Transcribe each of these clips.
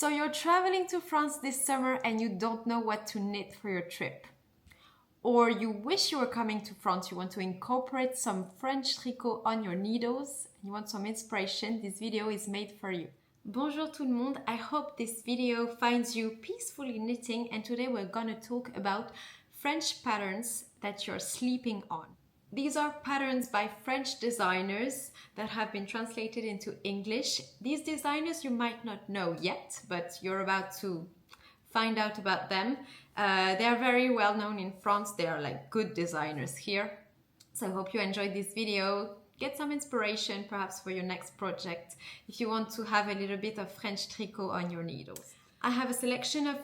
So you're traveling to France this summer and you don't know what to knit for your trip. Or you wish you were coming to France, you want to incorporate some French tricot on your needles, and you want some inspiration, this video is made for you. Bonjour tout le monde, I hope this video finds you peacefully knitting, and today we're gonna talk about French patterns that you're sleeping on. These are patterns by French designers that have been translated into English. These designers you might not know yet, but you're about to find out about them. They are very well known in France. They are like good designers here. So I hope you enjoyed this video. Get some inspiration perhaps for your next project if you want to have a little bit of French tricot on your needles. I have a selection of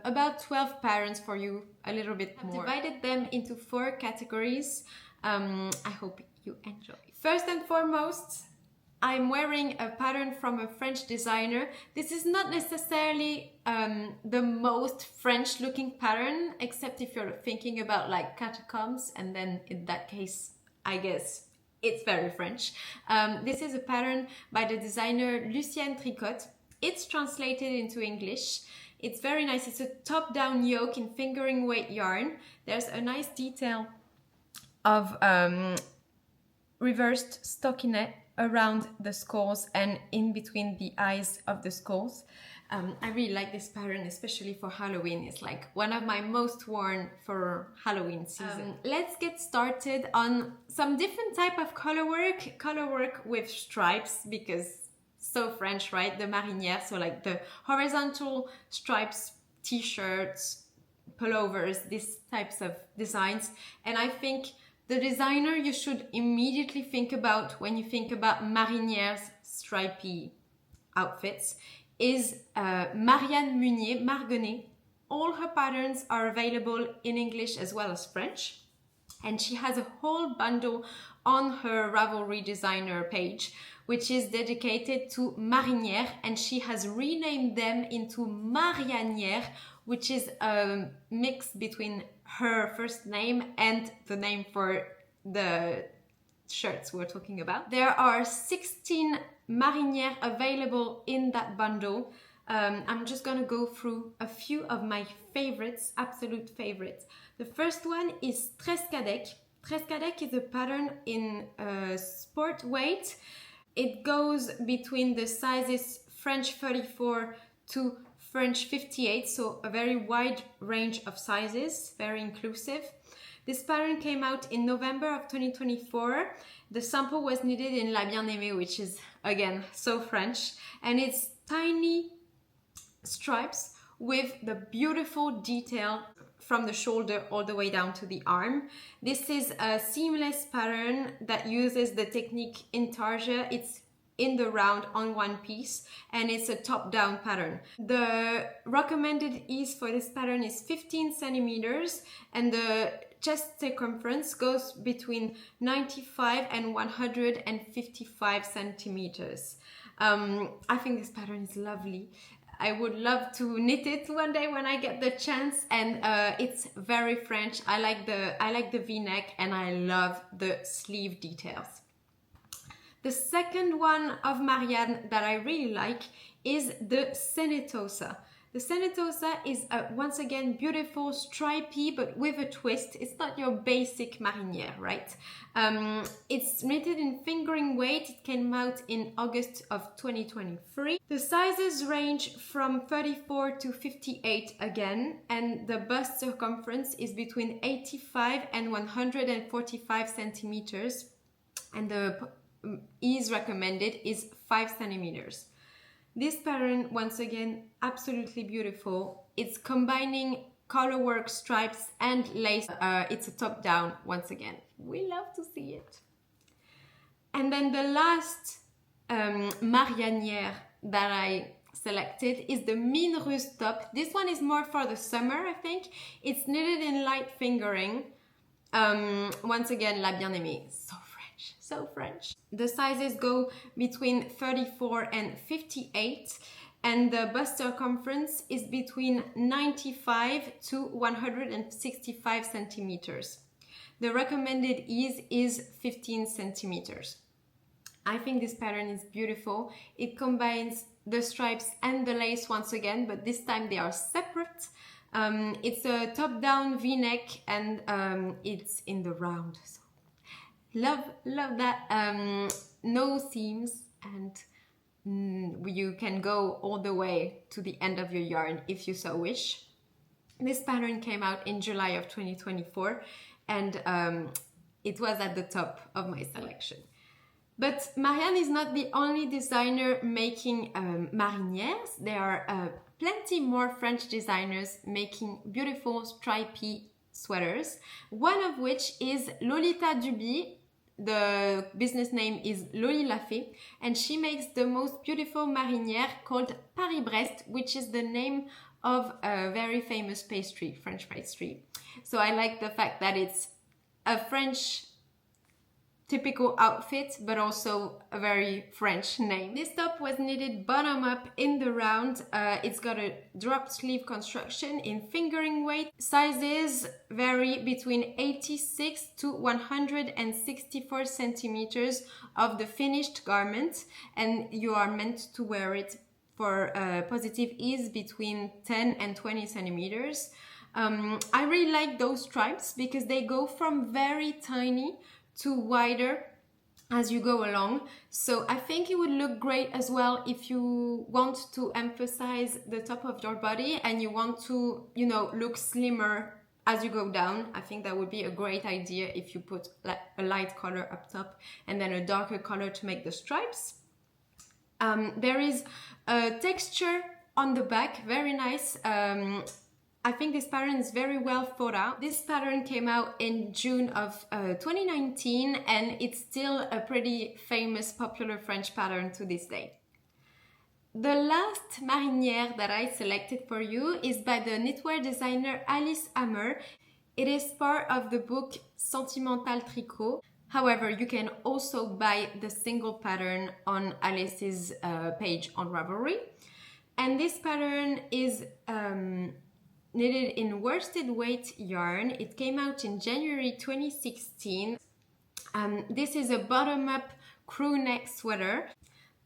about 12 patterns for you, a little bit more. I've divided them into 4 categories. I hope you enjoy. First and foremost, I'm wearing a pattern from a French designer. This is not necessarily the most French looking pattern, except if you're thinking about like catacombs, and then in that case, I guess it's very French. This is a pattern by the designer Lucienne Tricot. It's translated into English. It's very nice. It's a top-down yoke in fingering weight yarn. There's a nice detail of reversed stockinette around the skulls and in between the eyes of the skulls. I really like this pattern, especially for Halloween. It's like one of my most worn for Halloween season. Let's get started on some different type of colorwork with stripes, because so French, right? The Marinières, so like the horizontal stripes, t-shirts, pullovers, these types of designs. And I think the designer you should immediately think about when you think about Marinières stripy outfits is Marianne Munier, Margonnet. All her patterns are available in English as well as French. And she has a whole bundle on her Ravelry designer page, which is dedicated to Marinières, and she has renamed them into Marianières, which is a mix between her first name and the name for the shirts we're talking about. There are 16 Marinières available in that bundle. I'm just gonna go through a few of my favorites, absolute favorites. The first one is Trescade. Trescade is a pattern in sport weight. It goes between the sizes French 34 to French 58, so a very wide range of sizes, very inclusive. This pattern came out in November of 2024. The sample was knitted in La Bien-Aimée, which is, again, so French. And it's tiny stripes with the beautiful detail from the shoulder all the way down to the arm. This is a seamless pattern that uses the technique intarsia. It's in the round on one piece, and it's a top-down pattern. The recommended ease for this pattern is 15 centimeters, and the chest circumference goes between 95 and 155 centimeters. I think this pattern is lovely. I would love to knit it one day when I get the chance, and it's very French. I like the V-neck, and I love the sleeve details. The second one of Marianne that I really like is the Sentosa. The Sentosa is once again beautiful, stripy, but with a twist. It's not your basic Marinière, right? It's knitted in fingering weight. It came out in August of 2023. The sizes range from 34 to 58 again, and the bust circumference is between 85 and 145 centimeters, and the ease recommended is 5 centimeters. This pattern, once again, absolutely beautiful. It's combining colorwork, stripes and lace. It's a top down once again. We love to see it. And then the last Marianière that I selected is the Mine Russe top. This one is more for the summer, I think. It's knitted in light fingering. Once again, La Bien-Aimée. So French. The sizes go between 34 and 58, and the bust circumference is between 95 to 165 centimeters. The recommended ease is 15 centimeters. I think this pattern is beautiful. It combines the stripes and the lace once again, but this time they are separate. It's a top-down v-neck, and it's in the round. So love that. No seams, and you can go all the way to the end of your yarn if you so wish. This pattern came out in July of 2024, and it was at the top of my selection. But Marianne is not the only designer making marinières. There are plenty more French designers making beautiful stripy sweaters, one of which is Lolita Duby. The business name is Loly Lafi, and she makes the most beautiful marinière called Paris-Brest, which is the name of a very famous pastry, French pastry. So I like the fact that it's a French typical outfit, but also a very French name. This top was knitted bottom up in the round. It's got a drop sleeve construction in fingering weight. Sizes vary between 86 to 164 centimeters of the finished garment, and you are meant to wear it for positive ease between 10 and 20 centimeters. I really like those stripes because they go from very tiny to wider as you go along. So I think it would look great as well if you want to emphasize the top of your body and you want to, you know, look slimmer as you go down. I think that would be a great idea if you put like a light color up top and then a darker color to make the stripes. There is a texture on the back, very nice. I think this pattern is very well thought out. This pattern came out in June of 2019, and it's still a pretty famous, popular French pattern to this day. The last marinière that I selected for you is by the knitwear designer Alice Hammer. It is part of the book Sentimental Tricot. However, you can also buy the single pattern on Alice's page on Ravelry. And this pattern is knitted in worsted weight yarn. It came out in January 2016. This is a bottom-up crew neck sweater.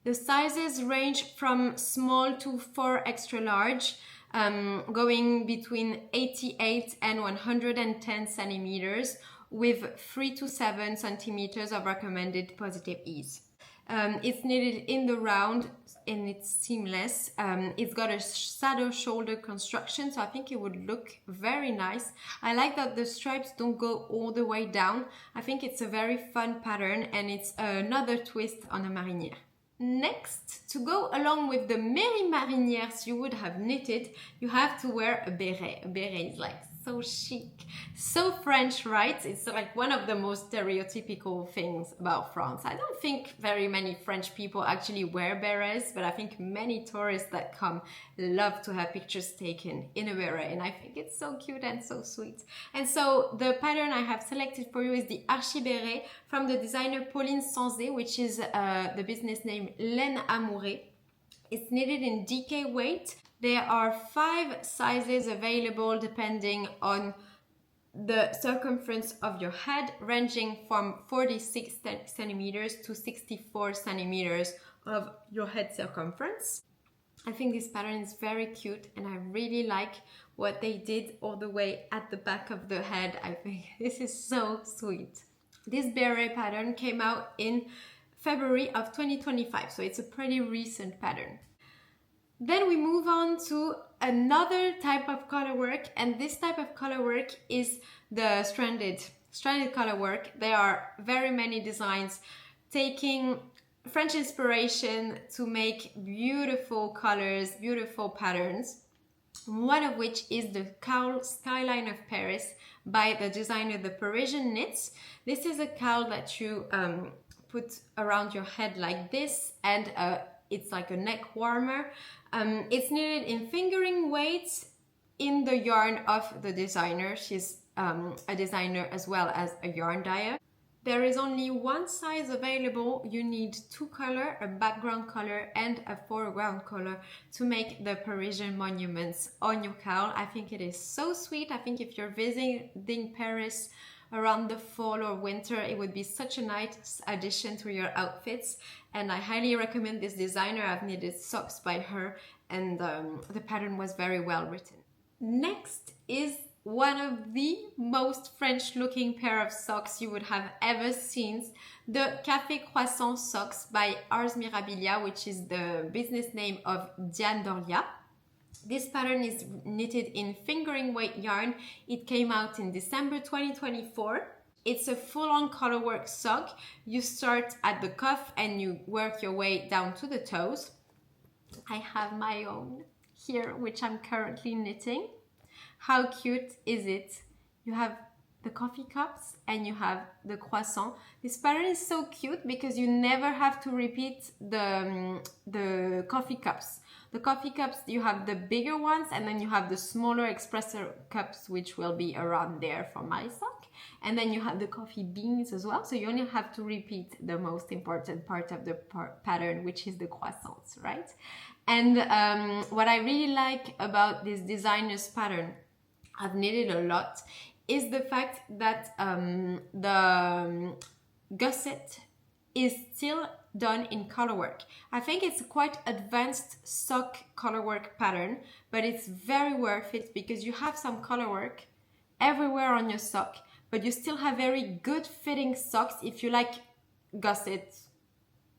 The sizes range from small to 4 extra large, going between 88 and 110 centimeters with 3 to 7 centimeters of recommended positive ease. It's knitted in the round and it's seamless. It's got a saddle shoulder construction, so I think it would look very nice. I like that the stripes don't go all the way down. I think it's a very fun pattern and it's another twist on a marinière. Next, to go along with the many marinières you would have knitted, you have to wear a beret. A beret is like so chic, so French, right? It's like one of the most stereotypical things about France. I don't think very many French people actually wear berets, but I think many tourists that come love to have pictures taken in a beret, and I think it's so cute and so sweet. And so the pattern I have selected for you is the Archi Beret from the designer Pauline Sanzé, which is the business name Laine Amourée. It's knitted in DK weight. There are 5 sizes available depending on the circumference of your head, ranging from 46 centimeters to 64 centimeters of your head circumference. I think this pattern is very cute and I really like what they did all the way at the back of the head. I think this is so sweet. This beret pattern came out in February of 2025, so it's a pretty recent pattern. Then we move on to another type of colorwork, and this type of colorwork is the stranded colorwork. There are very many designs taking French inspiration to make beautiful colors, beautiful patterns. One of which is the cowl Skyline of Paris by the designer The Parisian Knits. This is a cowl that you put around your head like this, and it's like a neck warmer. It's knitted in fingering weight in the yarn of the designer. She's a designer as well as a yarn dyer. There is only one size available. You need 2 colors, a background color and a foreground color to make the Parisian monuments on your cowl. I think it is so sweet. I think if you're visiting Paris around the fall or winter. It would be such a nice addition to your outfits, and I highly recommend this designer. I've knitted socks by her, and the pattern was very well written. Next is one of the most French looking pair of socks you would have ever seen, the Cafon Socks by Ars Mirabilia, which is the business name of Diane Dorlia. This pattern is knitted in fingering weight yarn. It came out in December 2024. It's a full-on colorwork sock. You start at the cuff and you work your way down to the toes. I have my own here, which I'm currently knitting. How cute is it? You have the coffee cups and you have the croissant. This pattern is so cute because you never have to repeat the coffee cups. The coffee cups, you have the bigger ones, and then you have the smaller espresso cups, which will be around there for my sock. And then you have the coffee beans as well. So you only have to repeat the most important part of the pattern, which is the croissants, right? And what I really like about this designer's pattern, I've knitted a lot, is the fact that the gusset is still done in colorwork. I think it's a quite advanced sock colorwork pattern, but it's very worth it because you have some colorwork everywhere on your sock, but you still have very good fitting socks if you like gusset,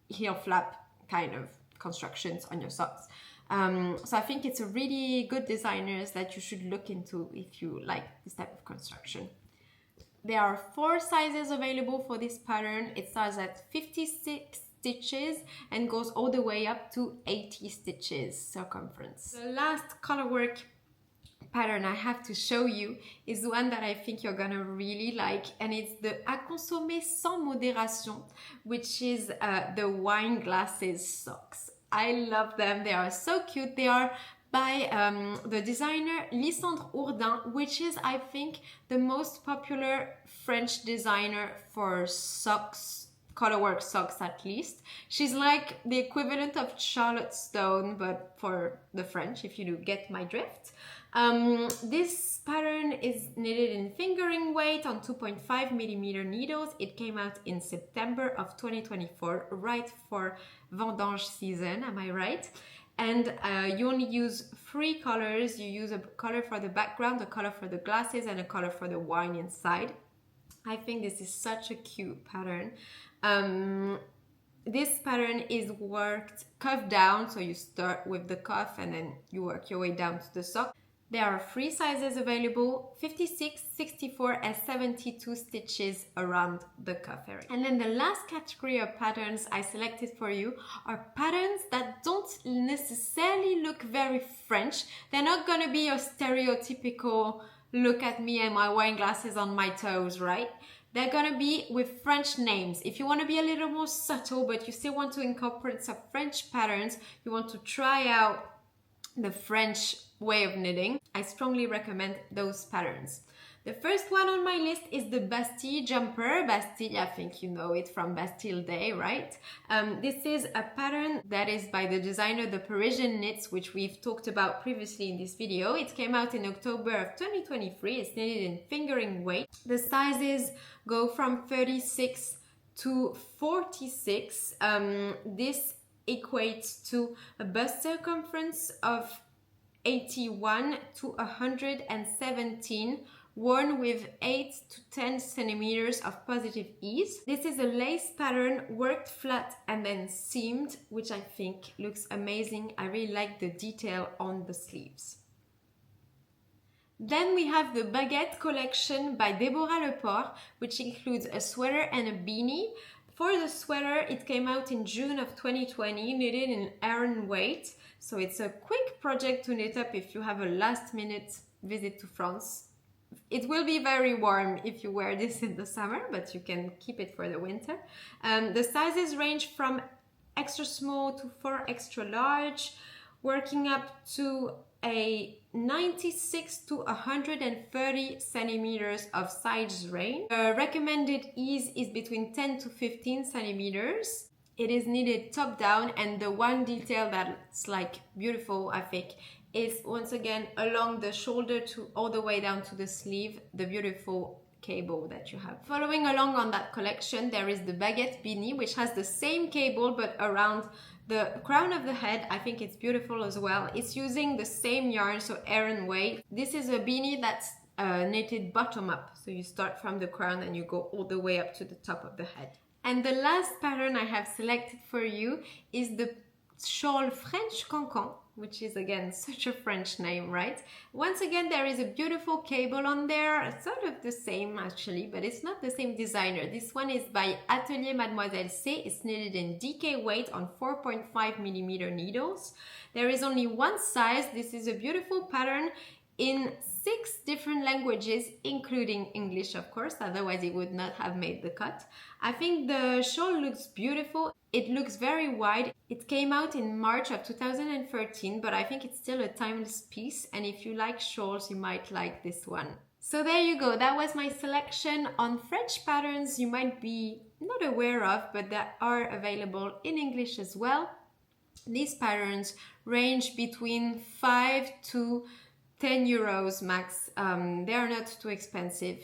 heel flap kind of constructions on your socks. So I think it's a really good designer that you should look into if you like this type of construction. There are 4 sizes available for this pattern. It starts at 56 stitches and goes all the way up to 80 stitches circumference. The last colorwork pattern I have to show you is one that I think you're gonna really like, and it's the À consommer sans modération, which is the wine glasses socks. I love them. They are so cute. They are by the designer Lysandre Ourdin, which is, I think, the most popular French designer for socks, colorwork socks at least. She's like the equivalent of Charlotte Stone, but for the French, if you do get my drift. This pattern is knitted in fingering weight on 2.5mm needles. It came out in September of 2024, right for vendange season, am I right? And you only use 3 colors. You use a color for the background, a color for the glasses, and a color for the wine inside. I think this is such a cute pattern. This pattern is worked cuff down, so you start with the cuff and then you work your way down to the sock. There are 3 sizes available, 56, 64 and 72 stitches around the cuff area. And then the last category of patterns I selected for you are patterns that don't necessarily look very French. They're not gonna be your stereotypical look at me and my wine glasses on my toes, right? They're gonna be with French names. If you wanna be a little more subtle, but you still want to incorporate some French patterns, you want to try out the French way of knitting, I strongly recommend those patterns. The first one on my list is the Bastia Jumper. Bastille, I think you know it from Bastille Day, right? This is a pattern that is by the designer The Parisian Knits, which we've talked about previously in this video. It came out in October of 2023. It's knitted in fingering weight. The sizes go from 36 to 46. This equates to a bust circumference of 81 to 117, worn with 8 to 10 centimeters of positive ease. This is a lace pattern worked flat and then seamed, which I think looks amazing. I really like the detail on the sleeves. Then we have the Baguette Collection by Déborah LePort, which includes a sweater and a beanie. For the sweater, it came out in June of 2020, knitted in Aran weight. So it's a quick project to knit up if you have a last-minute visit to France. It will be very warm if you wear this in the summer, but you can keep it for the winter. The sizes range from extra small to 4 extra large, working up to a 96 to 130 centimeters of size range. The recommended ease is between 10 to 15 centimeters. It is knitted top down, and the one detail that's like beautiful, I think, is once again along the shoulder to all the way down to the sleeve, the beautiful cable that you have. Following along on that collection, there is the Baguette beanie, which has the same cable but around the crown of the head. I think it's beautiful as well. It's using the same yarn, so Aran Way. This is a beanie that's knitted bottom up, so you start from the crown and you go all the way up to the top of the head. And the last pattern I have selected for you is the shawl French Cancan, which is again such a French name, right? Once again, there is a beautiful cable on there, sort of the same actually, but it's not the same designer. This one is by Atelier Mademoiselle C. It's knitted in DK weight on 4.5mm needles. There is only one size. This is a beautiful pattern in 6 different languages, including English, of course, otherwise it would not have made the cut. I think the shawl looks beautiful. It looks very wide. It came out in March of 2013, but I think it's still a timeless piece, and if you like shawls, you might like this one. So there you go. That was my selection on French patterns you might be not aware of, but that are available in English as well. These patterns range between 5 to 10 euros max. They are not too expensive.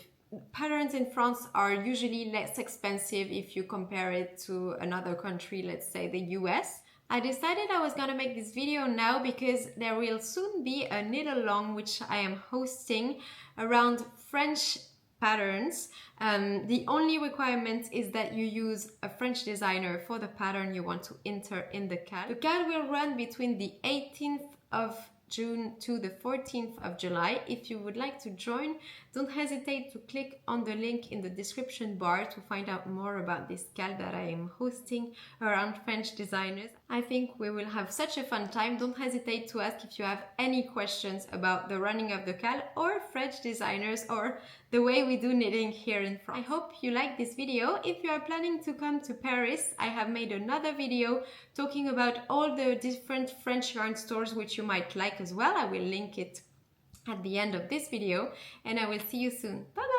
Patterns in France are usually less expensive if you compare it to another country, let's say the US. I decided I was gonna make this video now because there will soon be a knit along which I am hosting around French patterns. The only requirement is that you use a French designer for the pattern you want to enter in the CAL. The CAL will run between the 18th of June to the 14th of July. If you would like to join, don't hesitate to click on the link in the description bar to find out more about this CAL that I am hosting around French designers. I think we will have such a fun time. Don't hesitate to ask if you have any questions about the running of the CAL or French designers or the way we do knitting here in France. I hope you like this video. If you are planning to come to Paris, I have made another video talking about all the different French yarn stores which you might like as well. I will link it at the end of this video, and I will see you soon. Bye!